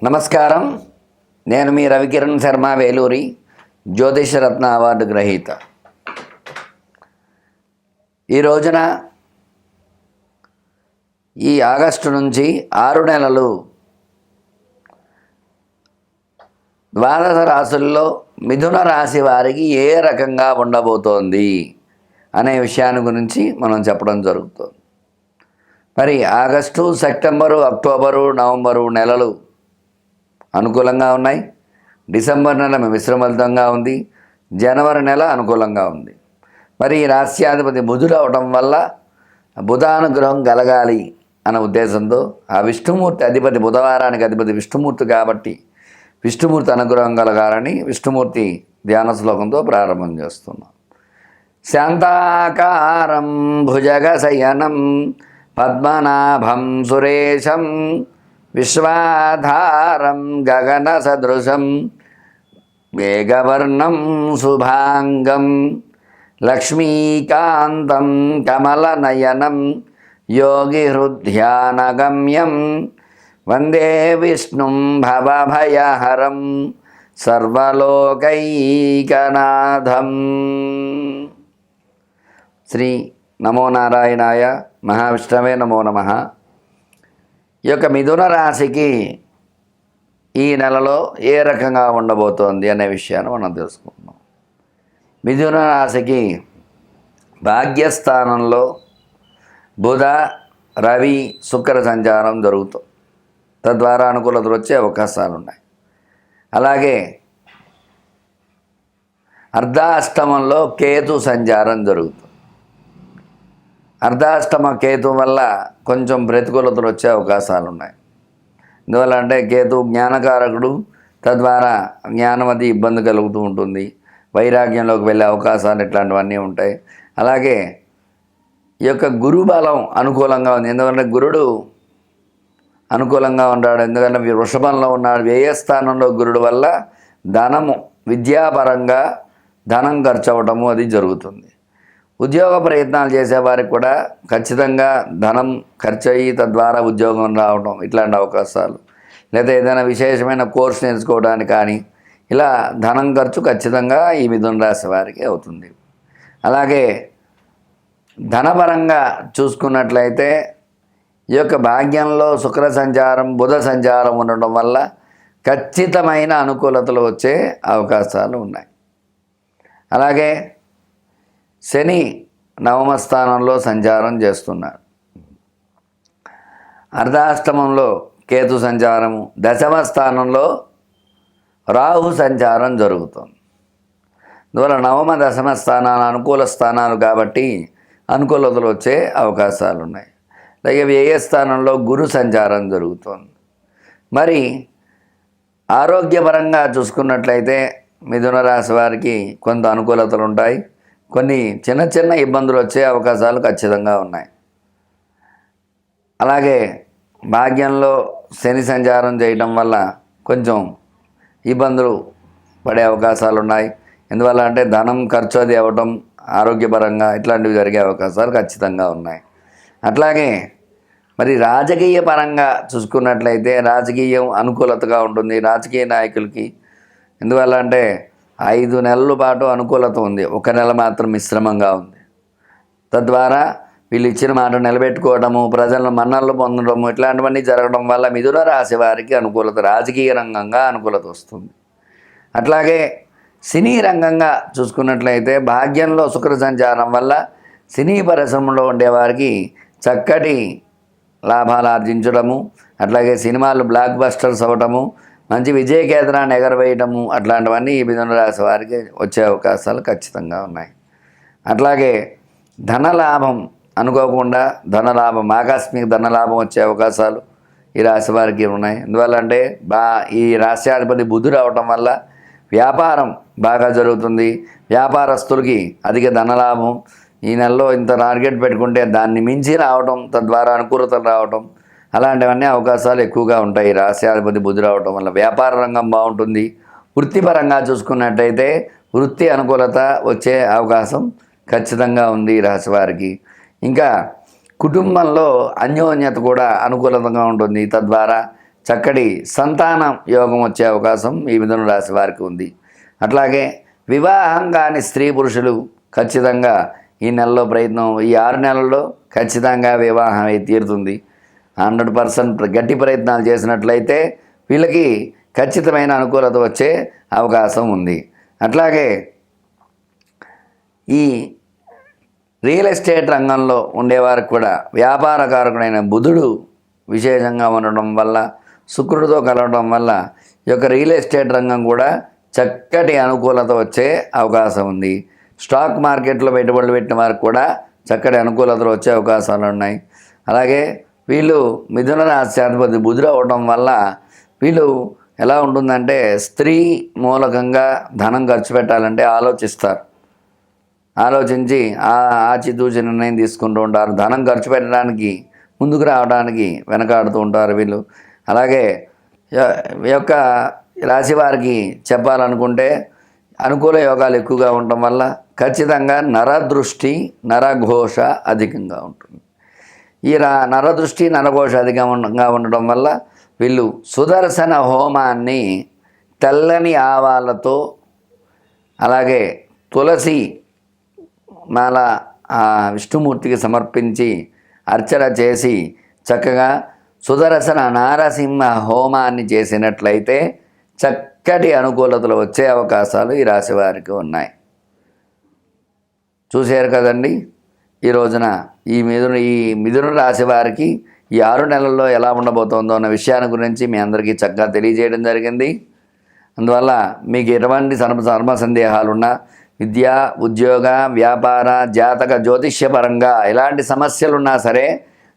నమస్కారం. నేను మీ రవికిరణ్ శర్మ, వేలూరి జ్యోతిషరత్న అవార్డు గ్రహీత. ఈ రోజున ఈ ఆగస్టు నుంచి 6 నెలలు ద్వాదశ రాశుల్లో మిథున రాశి వారికి ఏ రకంగా ఉండబోతోంది అనే విషయాన్ని గురించి మనం చెప్పడం జరుగుతుంది. మరి ఆగస్టు, సెప్టెంబరు, అక్టోబరు, నవంబరు నెలలు అనుకూలంగా ఉన్నాయి. డిసెంబర్ నెల మిశ్రమలితంగా ఉంది. జనవరి నెల అనుకూలంగా ఉంది. మరి ఈ రాశ్యాధిపతి బుధుడు అవడం వల్ల బుధానుగ్రహం కలగాలి అన్న ఉద్దేశంతో ఆ విష్ణుమూర్తి అధిపతి, బుధవారానికి అధిపతి విష్ణుమూర్తి కాబట్టి విష్ణుమూర్తి అనుగ్రహం కలగాలని విష్ణుమూర్తి ధ్యాన శ్లోకంతో ప్రారంభం చేస్తున్నాం. శాంతాకారం భుజగశయనం పద్మనాభం సురేశం విశ్వాధారం గగన సదృశం మేఘవర్ణం శుభాంగం లక్ష్మీకాంతం కమలనయనం యోగిహృద్ధ్యానగమ్యం వందే విష్ణుం భవభయహరం సర్వలోకైకనాథం. శ్రీ నమో నారాయణాయ మహావిష్ణవే నమో నమః. ఈ యొక్క మిథున రాశికి ఈ నెలలో ఏ రకంగా ఉండబోతోంది అనే విషయాన్ని మనం తెలుసుకుంటున్నాం. మిథున రాశికి భాగ్యస్థానంలో బుధ, రవి, శుక్ర సంచారం జరుగుతుంది. తద్వారా అనుకూలతలు వచ్చే అవకాశాలు ఉన్నాయి. అలాగే అర్ధాష్టమంలో కేతు సంచారం జరుగుతుంది. అర్ధాష్టమ కేతు వల్ల కొంచెం ప్రతికూలతలు వచ్చే అవకాశాలు ఉన్నాయి. ఎందువల్ల అంటే కేతు జ్ఞానకారకుడు, తద్వారా జ్ఞానమతి ఇబ్బంది కలుగుతూ ఉంటుంది. వైరాగ్యంలోకి వెళ్ళే అవకాశాలు ఇట్లాంటివన్నీ ఉంటాయి. అలాగే ఈ యొక్క గురు బలం అనుకూలంగా ఉంది. ఎందుకంటే గురుడు అనుకూలంగా ఉన్నాడు. ఎందుకంటే వృషభంలో ఉన్నాడు. వ్యయస్థానంలో గురుడు వల్ల ధనము, విద్యాపరంగా ధనం ఖర్చు అవ్వటము అది జరుగుతుంది. ఉద్యోగ ప్రయత్నాలు చేసేవారికి కూడా ఖచ్చితంగా ధనం ఖర్చు అయ్యి తద్వారా ఉద్యోగం రావడం ఇట్లాంటి అవకాశాలు, లేదా ఏదైనా విశేషమైన కోర్సు నేర్చుకోవడానికి కానీ ఇలా ధనం ఖర్చు ఖచ్చితంగా ఈ మిథున రాశి వారికి అవుతుంది. అలాగే ధనపరంగా చూసుకున్నట్లయితే ఈ యొక్క భాగ్యంలో శుక్ర సంచారం, బుధ సంచారం ఉండడం వల్ల ఖచ్చితమైన అనుకూలతలు వచ్చే అవకాశాలు ఉన్నాయి. అలాగే శని నవమ స్థానంలో సంచారం చేస్తున్నాడు. అర్ధాష్టమంలో కేతు సంచారము, దశమ స్థానంలో రాహు సంచారం జరుగుతుంది. అందువల్ల నవమ, దశమ స్థానాలు అనుకూల స్థానాలు కాబట్టి అనుకూలతలు వచ్చే అవకాశాలు ఉన్నాయి. అలాగే వ్యయ స్థానంలో గురు సంచారం జరుగుతుంది. మరి ఆరోగ్యపరంగా చూసుకున్నట్లయితే మిథున రాశి వారికి కొంత అనుకూలతలు ఉంటాయి. కొన్ని చిన్న చిన్న ఇబ్బందులు వచ్చే అవకాశాలు ఖచ్చితంగా ఉన్నాయి. అలాగే భాగ్యంలో శని సంచారం చేయడం వల్ల కొంచెం ఇబ్బందులు పడే అవకాశాలు ఉన్నాయి. ఎందువల్ల అంటే ధనం ఖర్చు అది అవ్వటం, ఆరోగ్యపరంగా ఇట్లాంటివి జరిగే అవకాశాలు ఖచ్చితంగా ఉన్నాయి. అట్లాగే మరి రాజకీయ పరంగా చూసుకున్నట్లయితే రాజకీయం అనుకూలతగా ఉంటుంది రాజకీయ నాయకులకి. ఎందువల్ల అంటే 5 నెలల పాటు అనుకూలత ఉంది, 1 నెల మాత్రం మిశ్రమంగా ఉంది. తద్వారా వీళ్ళు ఇచ్చిన మాట నిలబెట్టుకోవడము, ప్రజలను మన్ననలు పొందడము ఇట్లాంటివన్నీ జరగడం వల్ల మిథున రాశి వారికి అనుకూలత, రాజకీయ రంగంగా అనుకూలత వస్తుంది. అట్లాగే సినీ రంగంగా చూసుకున్నట్లయితే భాగ్యంలో శుక్ర సంచారం వల్ల సినీ పరిశ్రమలో ఉండేవారికి చక్కటి లాభాలు ఆర్జించడము, అట్లాగే సినిమాలు బ్లాక్ బస్టర్స్ అవ్వటము, మంచి విజయకేతనాన్ని ఎగరవేయటము అట్లాంటివన్నీ ఈ మిథున రాశి వారికి వచ్చే అవకాశాలు ఖచ్చితంగా ఉన్నాయి. అట్లాగే ధనలాభం అనుకోకుండా ధనలాభం, ఆకస్మిక ధనలాభం వచ్చే అవకాశాలు ఈ రాశి వారికి ఉన్నాయి. ఎందువల్ల అంటే ఈ రాశ్యాధిపతి బుధుడు అవటం వల్ల వ్యాపారం బాగా జరుగుతుంది. వ్యాపారస్తులకి అధిక ధనలాభం, ఈ నెలలో ఇంత టార్గెట్ పెట్టుకుంటే దాన్ని మించి రావడం, తద్వారా అనుకూలతలు రావటం అలాంటివన్నీ అవకాశాలు ఎక్కువగా ఉంటాయి. రాశ్యాధిపతి బుధుడు రావటం వల్ల వ్యాపార రంగం బాగుంటుంది. వృత్తిపరంగా చూసుకున్నట్టయితే వృత్తి అనుకూలత వచ్చే అవకాశం ఖచ్చితంగా ఉంది ఈ రాశి వారికి. ఇంకా కుటుంబంలో అన్యోన్యత కూడా అనుకూలంగా ఉంటుంది. తద్వారా చక్కటి సంతాన యోగం వచ్చే అవకాశం ఈ మిథున రాశి వారికి ఉంది. అట్లాగే వివాహం కాని స్త్రీ పురుషులు ఖచ్చితంగా ఈ నెలలో ప్రయత్నం, ఈ 6 నెలల్లో ఖచ్చితంగా వివాహం అయి తీరుతుంది. 100% గట్టి ప్రయత్నాలు చేసినట్లయితే వీళ్ళకి ఖచ్చితమైన అనుకూలత వచ్చే అవకాశం ఉంది. అట్లాగే ఈ రియల్ ఎస్టేట్ రంగంలో ఉండేవారికి కూడా వ్యాపారకారకుడైన బుధుడు విశేషంగా ఉండడం వల్ల, శుక్రుడితో కలవడం వల్ల ఈ యొక్క రియల్ ఎస్టేట్ రంగం కూడా చక్కటి అనుకూలత వచ్చే అవకాశం ఉంది. స్టాక్ మార్కెట్లో పెట్టుబడులు పెట్టిన వారికి కూడా చక్కటి అనుకూలతలు వచ్చే అవకాశాలు ఉన్నాయి. అలాగే వీళ్ళు మిథున రాశి అధిపతి బుధుడు అవడం వల్ల వీళ్ళు ఎలా ఉంటుందంటే స్త్రీ మూలకంగా ధనం ఖర్చు పెట్టాలంటే ఆలోచిస్తారు. ఆలోచించి ఆచితూచి నిర్ణయం తీసుకుంటూ ఉంటారు. ధనం ఖర్చు పెట్టడానికి ముందుకు రావడానికి వెనకాడుతూ ఉంటారు వీళ్ళు. అలాగే ఈ యొక్క రాశి వారికి చెప్పాలనుకుంటే అనుకూల యోగాలు ఎక్కువగా ఉండటం వల్ల ఖచ్చితంగా నరదృష్టి నరఘోష అధికంగా ఉంటుంది. ఈ నరదృష్టి నరఘోష అధికంగా ఉండటం వల్ల వీళ్ళు సుదర్శన హోమాన్ని తెల్లని ఆవాలతో అలాగే తులసి మాల విష్ణుమూర్తికి సమర్పించి అర్చన చేసి చక్కగా సుదర్శన నారసింహ హోమాన్ని చేసినట్లయితే చక్కటి అనుకూలతలు వచ్చే అవకాశాలు ఈ రాశి వారికి ఉన్నాయి. చూశారు కదండి. ఈ రోజున ఈ మిథున రాశి వారికి ఈ 6 నెలల్లో ఎలా ఉండబోతోందో అన్న విషయాన్ని గురించి మీ అందరికీ చక్కగా తెలియజేయడం జరిగింది. అందువల్ల మీకు ఎటువంటి ధర్మ సందేహాలున్నా విద్య, ఉద్యోగ, వ్యాపార, జాతక, జ్యోతిష్యపరంగా ఎలాంటి సమస్యలున్నా సరే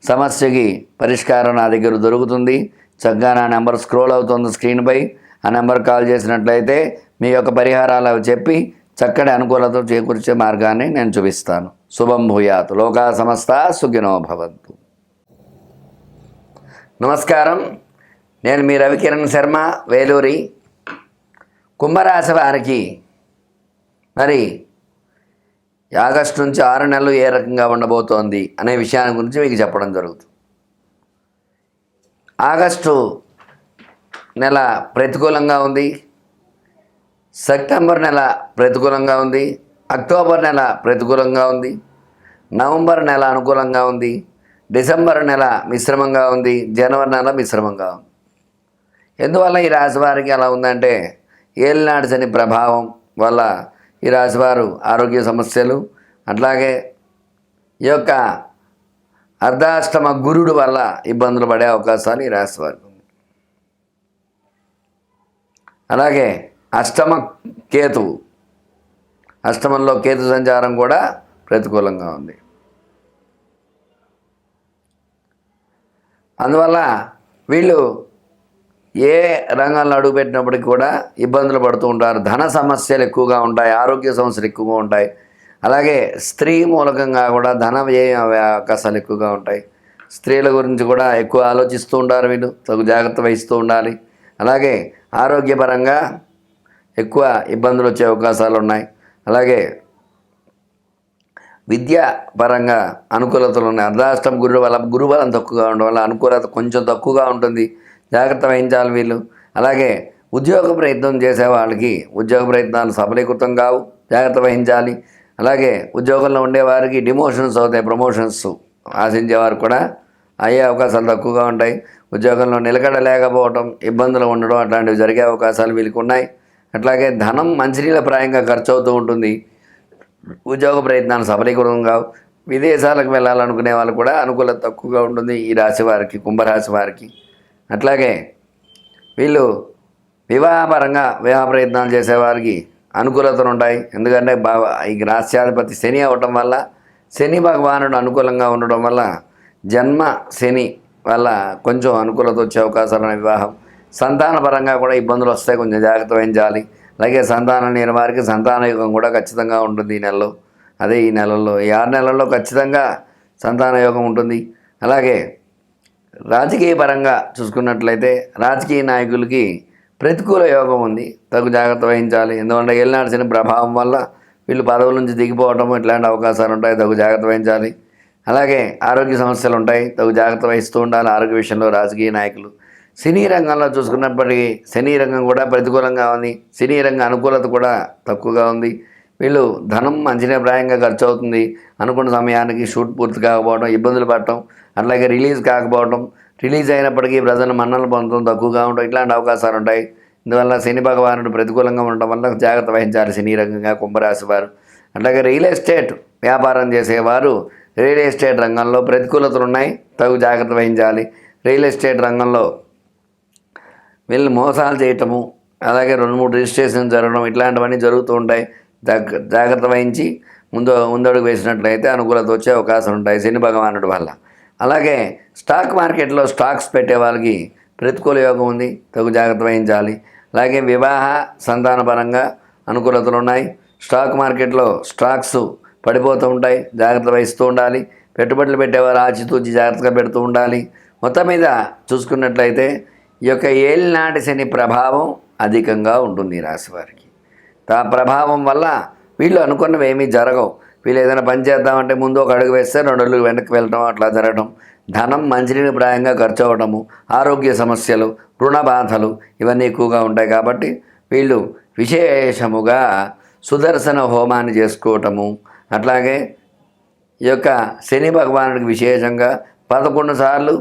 సమస్యకి పరిష్కారం నా దగ్గర దొరుకుతుంది. చక్కగా నా నెంబర్ స్క్రోల్ అవుతుంది స్క్రీన్పై. ఆ నెంబర్ కాల్ చేసినట్లయితే మీ యొక్క పరిహారాలు అవి చెప్పి చక్కటి అనుకూలత చేకూర్చే మార్గాన్ని నేను చూపిస్తాను. శుభం భూయాత్. లోకా సమస్త సుఖినో భవంతు. నమస్కారం. నేను మీ రవికిరణ్ శర్మ, వేలూరి. కుంభరాశి వారికి మరి ఆగస్టు నుంచి 6 నెలలు ఏ రకంగా ఉండబోతోంది అనే విషయాన్ని గురించి మీకు చెప్పడం జరుగుతుంది. ఆగస్టు నెల ప్రతికూలంగా ఉంది. సెప్టెంబర్ నెల ప్రతికూలంగా ఉంది. అక్టోబర్ నెల ప్రతికూలంగా ఉంది. నవంబర్ నెల అనుకూలంగా ఉంది. డిసెంబర్ నెల మిశ్రమంగా ఉంది. జనవరి నెల మిశ్రమంగా ఉంది. ఎందువల్ల ఈ రాశి వారికి అలా ఉందంటే ఏలినాటి శని ప్రభావం వల్ల ఈ రాశివారు ఆరోగ్య సమస్యలు, అట్లాగే ఈ యొక్క అర్ధాష్టమ గురుడు వల్ల ఇబ్బందులు పడే అవకాశాలు ఈ రాశివారికి ఉంది. అలాగే అష్టమంలో కేతు సంచారం కూడా ప్రతికూలంగా ఉంది. అందువల్ల వీళ్ళు ఏ రంగంలో అడుగుపెట్టినప్పటికీ కూడా ఇబ్బందులు పడుతూ ఉంటారు. ధన సమస్యలు ఎక్కువగా ఉంటాయి. ఆరోగ్య సమస్యలు ఎక్కువగా ఉంటాయి. అలాగే స్త్రీ మూలకంగా కూడా ధన వ్యయ అవకాశాలు ఎక్కువగా ఉంటాయి. స్త్రీల గురించి కూడా ఎక్కువ ఆలోచిస్తూ ఉంటారు వీళ్ళు. తగు జాగ్రత్త వహిస్తూ ఉండాలి. అలాగే ఆరోగ్యపరంగా ఎక్కువ ఇబ్బందులు వచ్చే అవకాశాలు ఉన్నాయి. అలాగే విద్యాపరంగా అనుకూలతలు ఉన్నాయి. అర్ధాష్టం గురుబలం తక్కువగా ఉండడం వల్ల అనుకూలత కొంచెం తక్కువగా ఉంటుంది. జాగ్రత్త వహించాలి వీళ్ళు. అలాగే ఉద్యోగ ప్రయత్నం చేసే వాళ్ళకి ఉద్యోగ ప్రయత్నాలు సఫలీకృతం కావు, జాగ్రత్త వహించాలి. అలాగే ఉద్యోగంలో ఉండేవారికి డిమోషన్స్ అవుతాయి. ప్రమోషన్స్ ఆశించేవారు కూడా అయ్యే అవకాశాలు తక్కువగా ఉంటాయి. ఉద్యోగంలో నిలకడ లేకపోవడం, ఇబ్బందులు ఉండడం అట్లాంటివి జరిగే అవకాశాలు వీళ్ళకి ఉన్నాయి. అట్లాగే ధనం మంచినీళ్ళ ప్రాయంగా ఖర్చు అవుతూ ఉంటుంది. ఉద్యోగ ప్రయత్నాలు సఫలీకృతం కావు. విదేశాలకు వెళ్ళాలనుకునే వాళ్ళు కూడా అనుకూలత తక్కువగా ఉంటుంది ఈ రాశి వారికి, కుంభరాశి వారికి. అట్లాగే వీళ్ళు వివాహ ప్రయత్నాలు చేసేవారికి అనుకూలతలు ఉంటాయి. ఎందుకంటే ఈ రాశ్యాధిపతి శని అవ్వటం వల్ల, శని భగవానుడు అనుకూలంగా ఉండడం వల్ల జన్మ శని వల్ల కొంచెం అనుకూలత వచ్చే అవకాశాలు. వివాహం సంతానపరంగా కూడా ఇబ్బందులు వస్తాయి, కొంచెం జాగ్రత్త వహించాలి. అలాగే సంతానం లేని వారికి సంతాన యోగం కూడా ఖచ్చితంగా ఉంటుంది ఈ నెలలో. ఈ నెలల్లో ఈ 6 నెలల్లో ఖచ్చితంగా సంతాన యోగం ఉంటుంది. అలాగే రాజకీయ పరంగా చూసుకున్నట్లయితే రాజకీయ నాయకులకి ప్రతికూల యోగం ఉంది, తగు జాగ్రత్త వహించాలి. ఎందుకంటే ఏలినాటి శని ప్రభావం వల్ల వీళ్ళు పదవుల నుంచి దిగిపోవడం ఇట్లాంటి అవకాశాలు ఉంటాయి, తగు జాగ్రత్త వహించాలి. అలాగే ఆరోగ్య సమస్యలు ఉంటాయి, తగు జాగ్రత్త వహిస్తూ ఉండాలి ఆరోగ్య విషయంలో రాజకీయ నాయకులు. సినీ రంగంలో చూసుకున్నప్పటికీ సినీ రంగం కూడా ప్రతికూలంగా ఉంది. సినీ రంగ అనుకూలత కూడా తక్కువగా ఉంది. వీళ్ళు ధనం అంచనాప్రాయంగా ఖర్చు అవుతుంది. అనుకున్న సమయానికి షూట్ పూర్తి కాకపోవడం, ఇబ్బందులు పడటం, అట్లాగే రిలీజ్ కాకపోవడం, రిలీజ్ అయినప్పటికీ ప్రజల మన్ననలు పొందడం తక్కువగా ఉండడం, ఇట్లాంటి అవకాశాలు ఉంటాయి. ఇందువల్ల శని భగవానుడు ప్రతికూలంగా ఉండడం వల్ల జాగ్రత్త వహించాలి సినీ రంగంగా కుంభరాశి వారు. అట్లాగే రియల్ ఎస్టేట్ వ్యాపారం చేసేవారు రియల్ ఎస్టేట్ రంగంలో ప్రతికూలతలు ఉన్నాయి, తగు జాగ్రత్త వహించాలి. రియల్ ఎస్టేట్ రంగంలో వీళ్ళు మోసాలు చేయటము, అలాగే 2-3 రిజిస్ట్రేషన్ జరగడం, ఇట్లాంటివన్నీ జరుగుతూ ఉంటాయి. జాగ్రత్త వహించి ముందడుగు వేసినట్లయితే అనుకూలత వచ్చే అవకాశం ఉంటాయి శని భగవానుడి వల్ల. అలాగే స్టాక్ మార్కెట్లో స్టాక్స్ పెట్టే వాళ్ళకి ప్రతికూల యోగం ఉంది, తగు జాగ్రత్త వహించాలి. అలాగే వివాహ సంతానపరంగా అనుకూలతలు ఉన్నాయి. స్టాక్ మార్కెట్లో స్టాక్స్ పడిపోతూ ఉంటాయి, జాగ్రత్త వహిస్తూ ఉండాలి. పెట్టుబడులు పెట్టేవారు ఆచితూచి జాగ్రత్తగా పెడుతూ ఉండాలి. మొత్తం మీద చూసుకున్నట్లయితే ఈ యొక్క ఏలినాటి శని ప్రభావం అధికంగా ఉంటుంది ఈ రాశి వారికి. ఆ ప్రభావం వల్ల వీళ్ళు అనుకున్నవి ఏమీ జరగవు. వీళ్ళు ఏదైనా పని చేద్దామంటే ముందు ఒక అడుగు వేస్తే 2 అడుగులు వెనక్కి వెళ్ళటం, అట్లా జరగడం, ధనం మంచినీటి ప్రాయంగా ఖర్చు అవ్వడము, ఆరోగ్య సమస్యలు, రుణ బాధలు ఇవన్నీ ఎక్కువగా ఉంటాయి. కాబట్టి వీళ్ళు విశేషముగా సుదర్శన హోమాన్ని చేసుకోవటము, అట్లాగే ఈ యొక్క శని భగవానుడికి విశేషంగా 11 సార్లు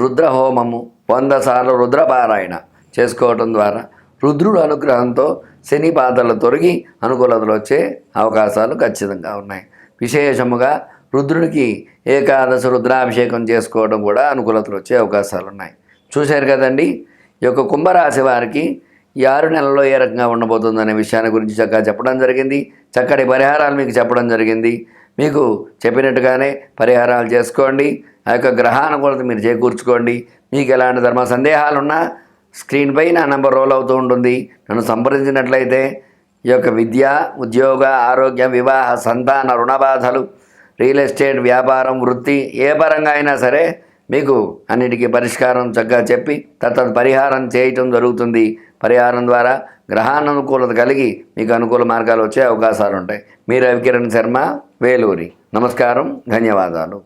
రుద్ర హోమము, 100 సార్లు రుద్రపారాయణ చేసుకోవటం ద్వారా రుద్రుడు అనుగ్రహంతో శని బాధలు తొలగి అనుకూలతలు వచ్చే అవకాశాలు ఖచ్చితంగా ఉన్నాయి. విశేషముగా రుద్రుడికి ఏకాదశి రుద్రాభిషేకం చేసుకోవడం కూడా అనుకూలతలు వచ్చే అవకాశాలు ఉన్నాయి. చూశారు కదండి, ఈ యొక్క కుంభరాశి వారికి ఈ 6 నెలల్లో ఏ రకంగా ఉండబోతుందనే విషయాన్ని గురించి చక్కగా చెప్పడం జరిగింది. చక్కటి పరిహారాలు మీకు చెప్పడం జరిగింది. మీకు చెప్పినట్టుగానే పరిహారాలు చేసుకోండి. ఆ యొక్క గ్రహానుకూలత మీరు చేకూర్చుకోండి. మీకు ఎలాంటి ధర్మ సందేహాలున్నా స్క్రీన్పై నా నెంబర్ రోల్ అవుతూ ఉంటుంది. నన్ను సంప్రదించినట్లయితే ఈ యొక్క విద్య, ఉద్యోగ, ఆరోగ్య, వివాహ, సంతాన, రుణ బాధలు, రియల్ ఎస్టేట్ వ్యాపారం, వృత్తి ఏ పరంగా అయినా సరే మీకు అన్నిటికీ పరిష్కారం చక్కగా చెప్పి పరిహారం చేయటం జరుగుతుంది. పరిహారం ద్వారా గ్రహానుకూలత కలిగి మీకు అనుకూల మార్గాలు వచ్చే అవకాశాలు ఉంటాయి. మీ రవికిరణ్ శర్మ, వేలూరి. నమస్కారం, ధన్యవాదాలు.